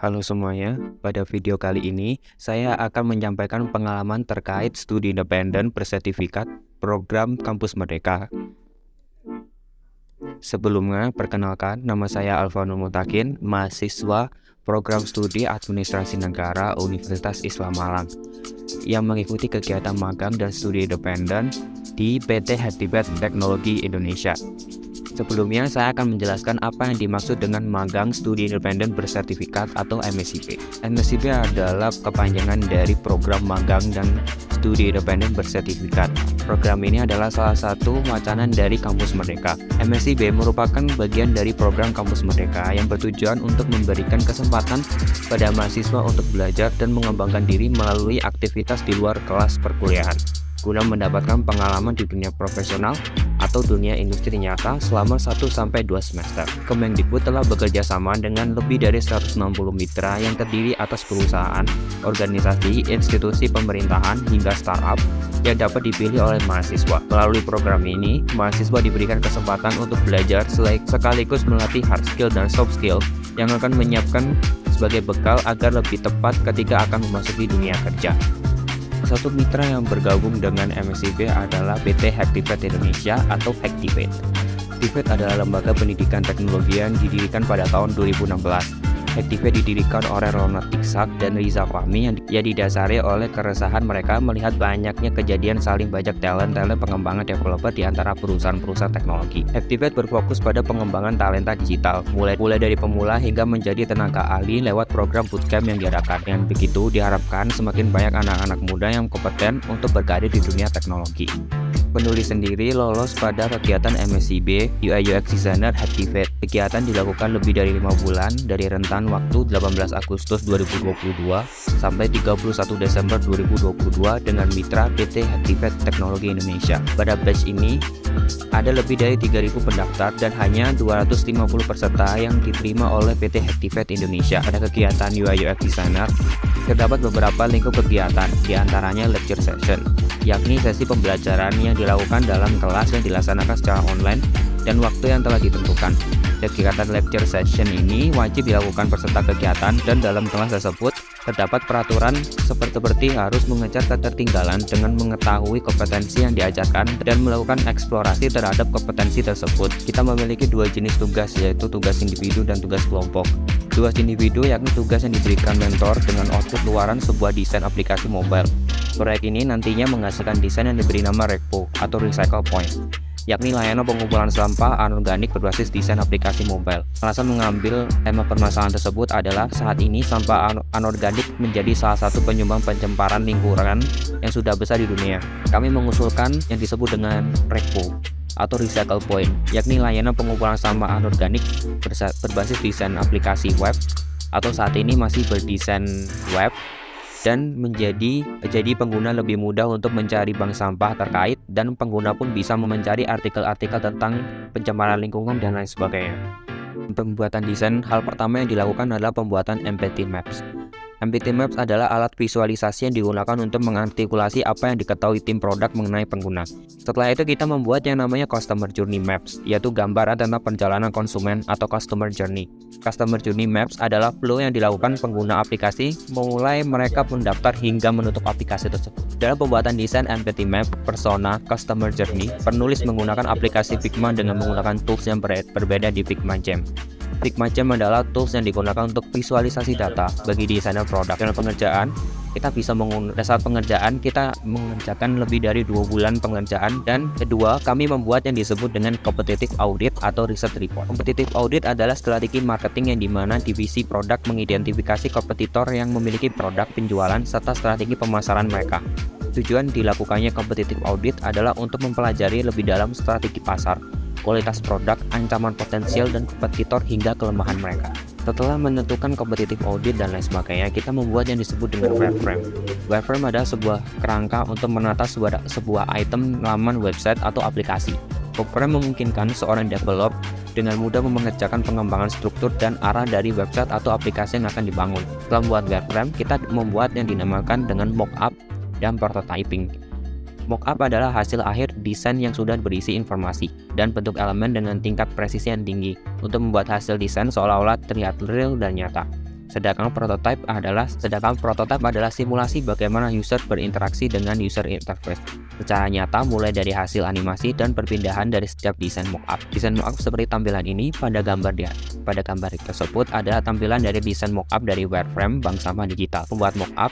Halo semuanya, pada video kali ini saya akan menyampaikan pengalaman terkait studi independen bersertifikat program Kampus Merdeka. Sebelumnya, perkenalkan nama saya Alvanur Mutakin, mahasiswa program studi Administrasi Negara Universitas Islam Malang yang mengikuti kegiatan magang dan studi independen di PT Heptibet Teknologi Indonesia. Sebelumnya, saya akan menjelaskan apa yang dimaksud dengan magang studi independen bersertifikat atau MSIP. MSIP adalah kepanjangan dari program magang dan studi independen bersertifikat. Program ini adalah salah satu wacana dari Kampus Merdeka. MSIP merupakan bagian dari program Kampus Merdeka yang bertujuan untuk memberikan kesempatan pada mahasiswa untuk belajar dan mengembangkan diri melalui aktivitas di luar kelas perkuliahan, guna mendapatkan pengalaman di dunia profesional atau dunia industri nyata selama 1-2 semester. Kemendikbud telah bekerja sama dengan lebih dari 160 mitra yang terdiri atas perusahaan, organisasi, institusi pemerintahan, hingga startup yang dapat dipilih oleh mahasiswa. Melalui program ini, mahasiswa diberikan kesempatan untuk belajar sekaligus melatih hard skill dan soft skill yang akan menyiapkan sebagai bekal agar lebih tepat ketika akan memasuki dunia kerja. Satu mitra yang bergabung dengan MSIP adalah PT Heptibet Indonesia atau Heptibet. Heptibet adalah lembaga pendidikan teknologi yang didirikan pada tahun 2016. Heptibet didirikan oleh Ronald Tiksak dan Riza Fahmi yang didasari oleh keresahan mereka melihat banyaknya kejadian saling bajak talent pengembangan developer di antara perusahaan-perusahaan teknologi. Heptibet berfokus pada pengembangan talenta digital, mulai dari pemula hingga menjadi tenaga ahli lewat program bootcamp yang diadakan. Dengan begitu, diharapkan semakin banyak anak-anak muda yang kompeten untuk berkarir di dunia teknologi. Penulis sendiri lolos pada kegiatan MSIP UI UX Designer Heptibet. Kegiatan dilakukan lebih dari 5 bulan dari rentan waktu 18 Agustus 2022 sampai 31 Desember 2022 dengan mitra PT Heptibet Teknologi Indonesia. Pada batch ini ada lebih dari 3.000 pendaftar dan hanya 250 peserta yang diterima oleh PT Heptibet Indonesia. Pada kegiatan UI UX Designer terdapat beberapa lingkup kegiatan, diantaranya lecture session, yakni sesi pembelajaran yang dilakukan dalam kelas yang dilaksanakan secara online dan waktu yang telah ditentukan. Kegiatan lecture session ini wajib dilakukan peserta kegiatan dan dalam kelas tersebut terdapat peraturan seperti harus mengejar ketertinggalan dengan mengetahui kompetensi yang diajarkan dan melakukan eksplorasi terhadap kompetensi tersebut. Kita memiliki dua jenis tugas, yaitu tugas individu dan tugas kelompok. Tugas individu yakni tugas yang diberikan mentor dengan output luaran sebuah desain aplikasi mobile. Proyek ini nantinya menghasilkan desain yang diberi nama REPO atau Recycle Point, yakni layanan pengumpulan sampah anorganik berbasis desain aplikasi mobile. Alasan mengambil tema permasalahan tersebut adalah saat ini sampah anorganik menjadi salah satu penyumbang pencemaran lingkungan yang sudah besar di dunia. Kami mengusulkan yang disebut dengan REPO atau Recycle Point, yakni layanan pengumpulan sampah anorganik berbasis desain aplikasi web atau saat ini masih berdesain web dan menjadi pengguna lebih mudah untuk mencari bank sampah terkait dan pengguna pun bisa mencari artikel-artikel tentang pencemaran lingkungan dan lain sebagainya. Pembuatan desain, hal pertama yang dilakukan adalah pembuatan empathy maps. Empathy maps adalah alat visualisasi yang digunakan untuk mengartikulasi apa yang diketahui tim produk mengenai pengguna. Setelah itu kita membuat yang namanya customer journey maps, yaitu gambaran tentang perjalanan konsumen atau customer journey. Customer journey maps adalah flow yang dilakukan pengguna aplikasi mulai mereka mendaftar hingga menutup aplikasi tersebut. Dalam pembuatan desain empathy map persona customer journey, penulis menggunakan aplikasi Figma dengan menggunakan tools yang berbeda di Figma Jam. Figma Jam adalah tools yang digunakan untuk visualisasi data bagi desainer produk. Dalam pengerjaan, saat pengerjaan kita mengerjakan lebih dari 2 bulan pengerjaan. Dan kedua, kami membuat yang disebut dengan competitive audit atau research report. Competitive audit adalah strategi marketing yang dimana divisi produk mengidentifikasi kompetitor yang memiliki produk penjualan serta strategi pemasaran mereka. Tujuan dilakukannya competitive audit adalah untuk mempelajari lebih dalam strategi pasar, kualitas produk, ancaman potensial dan kompetitor hingga kelemahan mereka. Setelah menentukan competitive audit dan lain sebagainya, kita membuat yang disebut dengan wireframe. Wireframe adalah sebuah kerangka untuk menata sebuah item laman website atau aplikasi. Wireframe memungkinkan seorang developer dengan mudah mengerjakan pengembangan struktur dan arah dari website atau aplikasi yang akan dibangun. Setelah membuat wireframe, kita membuat yang dinamakan dengan mockup dan prototyping. Mockup adalah hasil akhir desain yang sudah berisi informasi dan bentuk elemen dengan tingkat presisi yang tinggi untuk membuat hasil desain seolah-olah terlihat real dan nyata. Sedangkan prototype adalah simulasi bagaimana user berinteraksi dengan user interface secara nyata, mulai dari hasil animasi dan perpindahan dari setiap desain mockup. Desain mockup seperti tampilan ini pada gambar tersebut adalah tampilan dari desain mockup dari wireframe bank sampah digital. Pembuat mockup,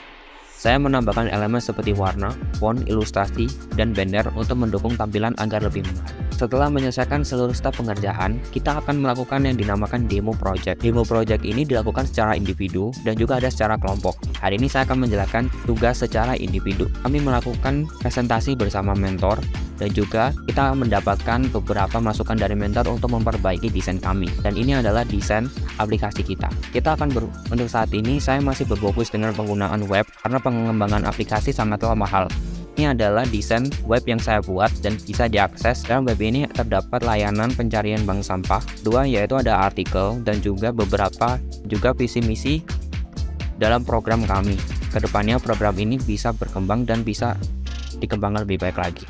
saya menambahkan elemen seperti warna, font, ilustrasi, dan banner untuk mendukung tampilan agar lebih menarik. Setelah menyelesaikan seluruh step pengerjaan, kita akan melakukan yang dinamakan demo project. Demo project ini dilakukan secara individu dan juga ada secara kelompok. Hari ini saya akan menjelaskan tugas secara individu. Kami melakukan presentasi bersama mentor dan juga kita mendapatkan beberapa masukan dari mentor untuk memperbaiki desain kami. Dan ini adalah desain aplikasi kita. Untuk saat ini saya masih berfokus dengan penggunaan web karena pengembangan aplikasi sangatlah mahal. Ini adalah desain web yang saya buat dan bisa diakses. Dalam web ini terdapat layanan pencarian bank sampah. Dua, yaitu ada artikel dan juga beberapa visi misi dalam program kami. Kedepannya program ini bisa berkembang dan bisa dikembangkan lebih baik lagi.